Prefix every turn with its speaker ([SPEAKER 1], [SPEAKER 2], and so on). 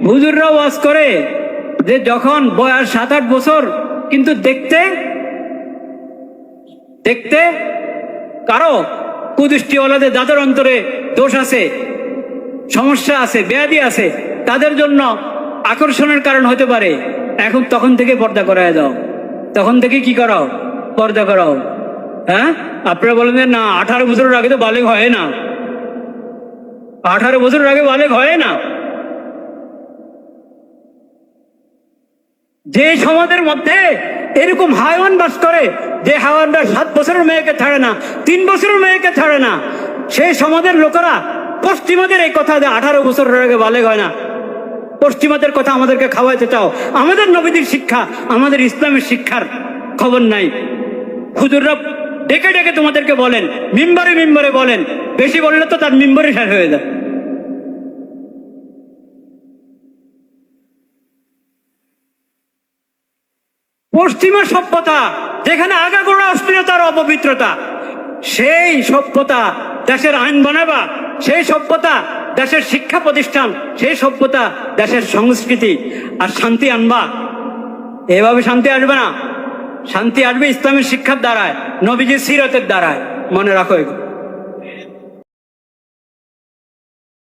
[SPEAKER 1] হুজুররা ওয়াজ করে যে যখন বয়স 7-8 বছর, কিন্তু দেখতে দেখতে কারো কুদৃষ্টিওয়ালাদের যাদের অন্তরে দোষ আছে, সমস্যা আছে, ব্যাধি আছে, তাদের জন্য আকর্ষণের কারণ হতে পারে। এখন তখন থেকে পর্দা করায় দাও, তখন থেকে কি করাও, পর্দা করাও। হ্যাঁ, আপনারা বলেন যে না 18 বছরের আগে তো বালেগ হয় না, 18 বছরের আগে বালেগ হয় না। যে সমাজের মধ্যে এরকম হায়াওয়ান বাস করে, যে হায়াওয়ানরা 7 বছরের মেয়েকে ছাড়ে না, 3 বছরের মেয়েকে ছাড়ে না, সেই সমাজের লোকেরা পশ্চিমাদের এই কথা যে 18 বছরের আগে বালেগ হয় না, পশ্চিমাদের কথা আমাদেরকে খাওয়াইতে চাও। আমাদের নবীদের শিক্ষা, আমাদের ইসলামের শিক্ষার খবর নাই। হুজুররা ডেকে ডেকে তোমাদেরকে বলেন, মিম্বরে মিম্বরে বলেন, বেশি বললে তো তার মিম্বরে শেষ হয়ে যায়। পশ্চিমা সভ্যতা যেখানে আগাগোড়া অশ্লীলতার অপবিত্রতা, সেই সভ্যতা দেশের আইন বানাবা, সেই সভ্যতা দেশের শিক্ষা প্রতিষ্ঠান, সেই সভ্যতা দেশের সংস্কৃতি আর শান্তি আনবা। এভাবে শান্তি আসবে না। শান্তি আসবে ইসলামের শিক্ষার দ্বারায়, নবীজির সিরতের দ্বারায়। মনে রাখো।